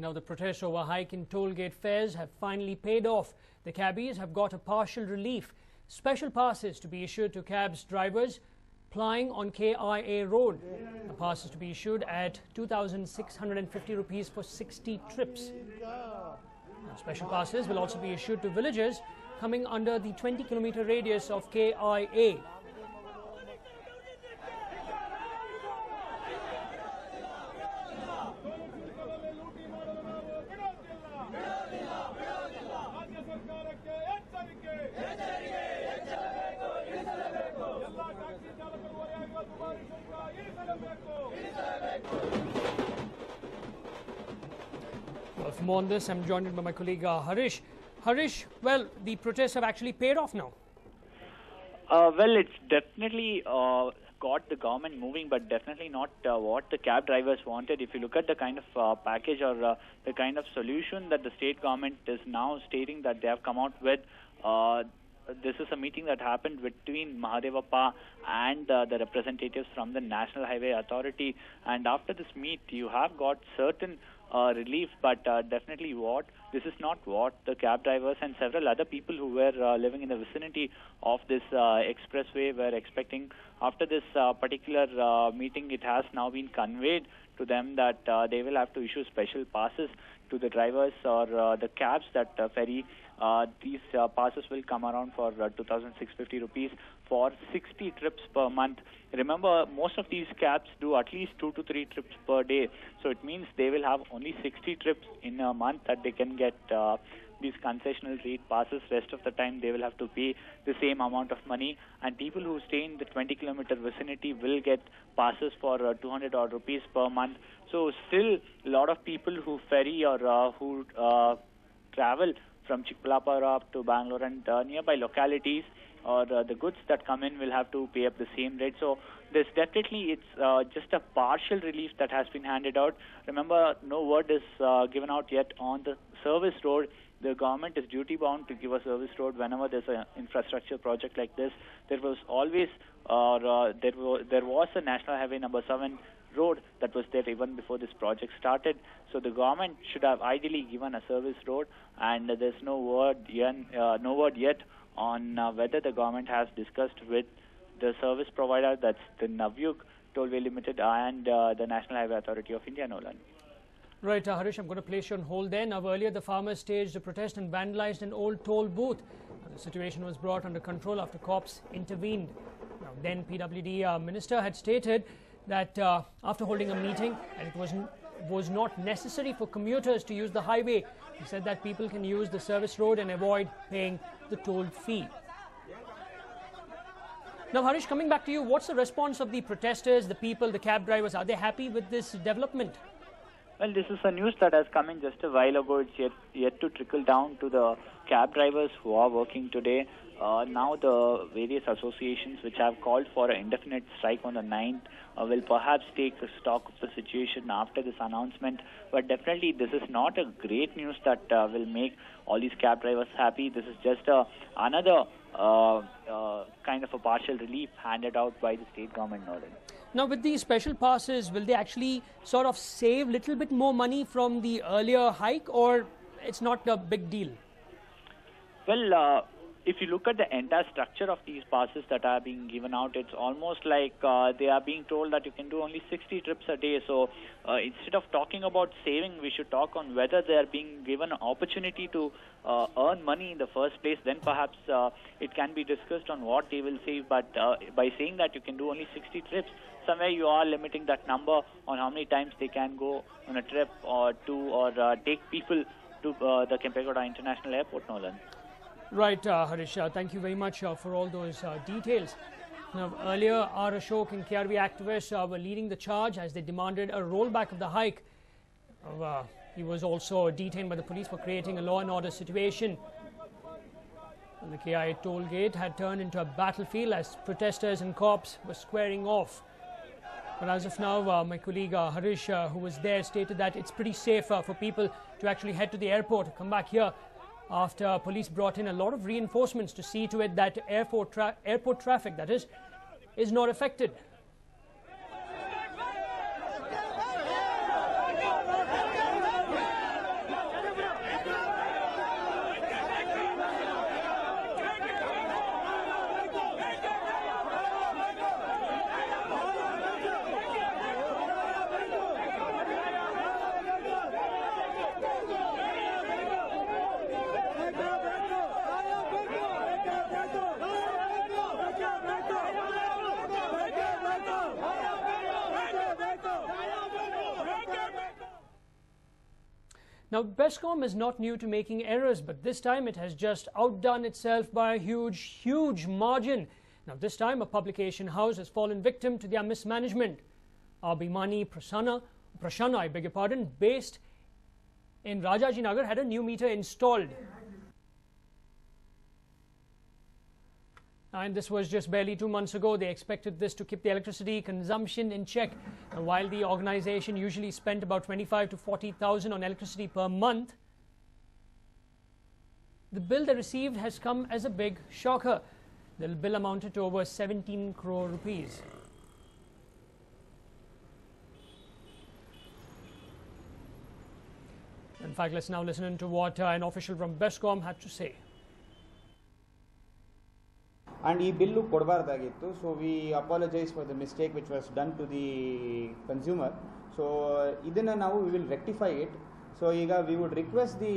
Now, the protests over hike in toll gate fares have finally paid off. The cabbies have got a partial relief. Special passes to be issued to cabs drivers plying on KIA road. The pass is to be issued at 2,650 rupees for 60 trips. Now, special passes will also be issued to villagers coming under the 20-kilometer radius of KIA. Well, for more on this, I'm joined by my colleague Harish. Harish, well, the protests have actually paid off now. Well, it's definitely got the government moving, but definitely not what the cab drivers wanted. If you look at the kind of package or the kind of solution that the state government is now stating that they have come out with, this is a meeting that happened between Mahadevappa and the representatives from the National Highway Authority. And after this meet, you have got certain relief, but definitely this is not what the cab drivers and several other people who were living in the vicinity of this expressway were expecting. After this particular meeting, it has now been conveyed to them that they will have to issue special passes to the drivers or the cabs that ferry. These passes will come around for 2,650 rupees for 60 trips per month. Remember, most of these cabs do at least 2 to 3 trips per day. So it means they will have only 60 trips in a month that they can get these concessional rate passes. Rest of the time, they will have to pay the same amount of money. And people who stay in the 20-kilometer vicinity will get passes for 200 odd rupees per month. So still, a lot of people who ferry or who travel from Chikmalapura up to Bangalore and nearby localities, or the goods that come in will have to pay up the same rate. So there's definitely, it's just a partial relief that has been handed out. Remember, no word is given out yet on the service road. The government is duty bound to give a service road whenever there's an infrastructure project like this. There was always, there was a National Highway number 7 road that was there even before this project started. So the government should have ideally given a service road, and there's no word yet on whether the government has discussed with the service provider, that's the Navyuk Tollway Limited and the National Highway Authority of India, Nolan. Right, Harish, I'm going to place you on hold there. Now, earlier the farmers staged a protest and vandalized an old toll booth. Now, the situation was brought under control after cops intervened. Now, then PWD minister had stated that after holding a meeting, and it was not necessary for commuters to use the highway. He said that people can use the service road and avoid paying the toll fee. Now, Harish, coming back to you, what's the response of the protesters, the people, the cab drivers? Are they happy with this development? Well, this is a news that has come in just a while ago. It's yet to trickle down to the cab drivers who are working today. Now the various associations which have called for an indefinite strike on the 9th will perhaps take stock of the situation after this announcement. But definitely this is not a great news that will make all these cab drivers happy. This is just another kind of a partial relief handed out by the state government, Northern. Now, with these special passes, will they actually sort of save a little bit more money from the earlier hike, or it's not a big deal? Well, if you look at the entire structure of these passes that are being given out, it's almost like they are being told that you can do only 60 trips a day. So instead of talking about saving, we should talk on whether they are being given an opportunity to earn money in the first place. Then perhaps it can be discussed on what they will save. But by saying that you can do only 60 trips, somewhere you are limiting that number on how many times they can go on a trip or take people to the Kempegowda International Airport, Nolan. Right, Harish, thank you very much for all those details. Now, earlier, R. Ashok and KRV activists were leading the charge as they demanded a rollback of the hike. He was also detained by the police for creating a law and order situation. And the KIA toll gate had turned into a battlefield as protesters and cops were squaring off. But as of now, my colleague Harish, who was there, stated that it's pretty safe for people to actually head to the airport, come back here, after police brought in a lot of reinforcements to see to it that airport traffic, that is not affected. Now, Bescom is not new to making errors, but this time it has just outdone itself by a huge margin. Now, this time a publication house has fallen victim to their mismanagement. Abhimani Prasanna, I beg your pardon, based in Rajajinagar, had a new meter installed. And this was just barely 2 months ago. They expected this to keep the electricity consumption in check. And while the organization usually spent about 25 to 40,000 on electricity per month, the bill they received has come as a big shocker. The bill amounted to over 17 crore rupees. In fact, let's now listen to what an official from Bescom had to say. And ಈ ಬಿಲ್ಲು ಕೊಡಬಾರ್ದಾಗಿತ್ತು, so we apologise for the mistake which was done to the consumer. So ಇದನ್ನು ನಾವು we will rectify it. So ಈಗ we would request the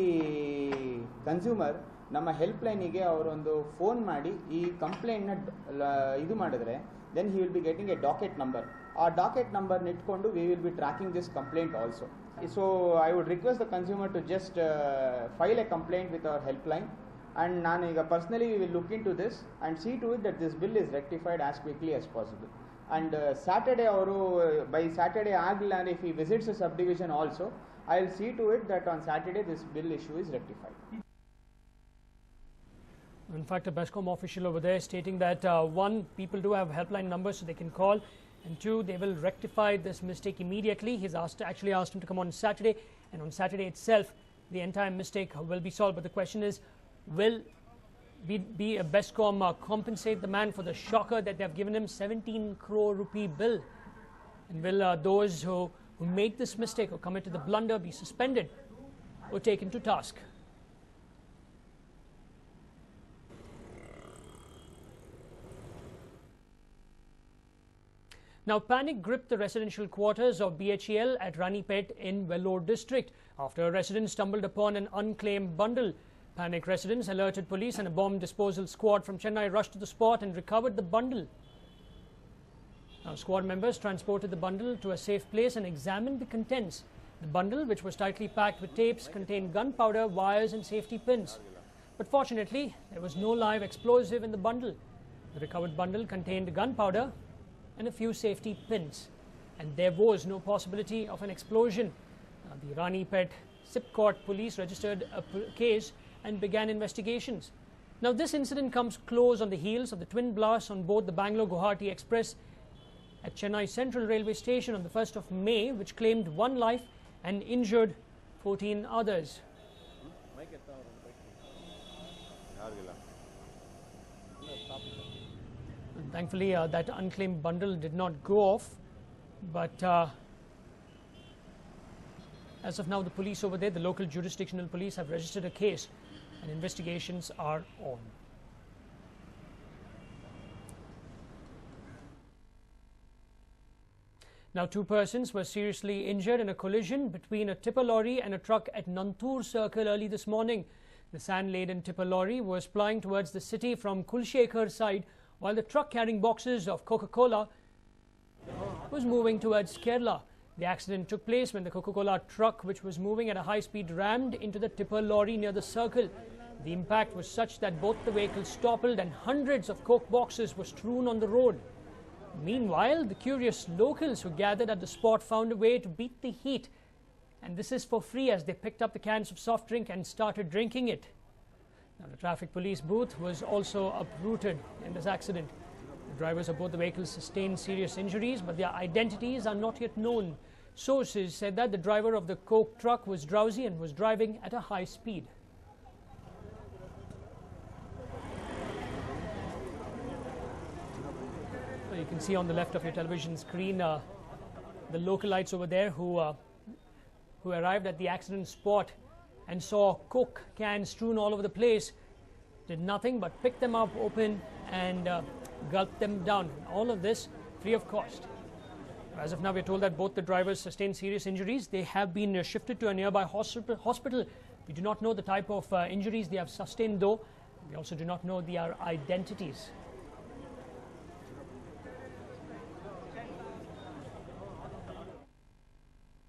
consumer ನಮ್ಮ ಹೆಲ್ಪ್ಲೈನಿಗೆ ಅವರೊಂದು phone ಮಾಡಿ ಈ ಕಂಪ್ಲೇಂಟ್ನ ಇದು ಮಾಡಿದ್ರೆ then he will be getting a docket number. ಆ ಡಾಕೆಟ್ ನಂಬರ್ನ ಇಟ್ಕೊಂಡು we will be tracking this complaint also. So I would request the consumer to just file A complaint with our helpline. And ನಾನು ಈಗ personally we will look into this and see to it that this bill is rectified as quickly as possible. And Saturday ಅವರು by Saturday ಆಗಲಿಲ್ಲ ಅಂದರೆ if he visits a subdivision also, I will see to it that on Saturday this bill issue is rectified. In fact, a Bescom official over there stating that one, people do have helpline numbers so they can call, and two, they will rectify this mistake immediately. He's actually asked him to come on Saturday, and on Saturday itself the entire mistake will be solved. But the question is, will be a Bescom compensate the man for the shocker that they have given him 17 crore rupee bill? And will those who made this mistake or committed the blunder be suspended or taken to task? Now, panic gripped the residential quarters of BHEL at Ranipet in Vellore district after a resident stumbled upon an unclaimed bundle. Panic residents alerted police, and a bomb disposal squad from Chennai rushed to the spot and recovered the bundle. Now, squad members transported the bundle to a safe place and examined the contents. The bundle, which was tightly packed with tapes, contained gunpowder, wires and safety pins. But fortunately, there was no live explosive in the bundle. The recovered bundle contained gunpowder and a few safety pins, and there was no possibility of an explosion. The Ranipet Sipcourt police registered a case and began investigations. Now, this incident comes close on the heels of the twin blasts on board the Bangalore-Guwahati Express at Chennai Central Railway Station on the 1st of May, which claimed one life and injured 14 others. And thankfully, that unclaimed bundle did not go off, but as of now, the police over there, the local jurisdictional police, have registered a case and investigations are on. Now, 2 persons were seriously injured in a collision between a tipper lorry and a truck at Nantur Circle early this morning. The sand-laden tipper lorry was plying towards the city from Kulshekar side, while the truck carrying boxes of Coca-Cola was moving towards Kerala. The accident took place when the Coca-Cola truck, which was moving at a high speed, rammed into the tipper lorry near the circle. The impact was such that both the vehicles toppled and hundreds of Coke boxes were strewn on the road. Meanwhile, the curious locals who gathered at the spot found a way to beat the heat, and this is for free, as they picked up the cans of soft drink and started drinking it. Now, the traffic police booth was also uprooted in this accident. The drivers of both the vehicles sustained serious injuries, but their identities are not yet known. Sources said that the driver of the Coke truck was drowsy and was driving at a high speed. Well, you can see on the left of your television screen the localites over there who arrived at the accident spot and saw Coke cans strewn all over the place, did nothing but pick them up, open and gulp them down. All of this free of cost. As of now, we are told that both the drivers sustained serious injuries. They have been shifted to a nearby hospital. We do not know the type of injuries they have sustained, though. We also do not know their identities.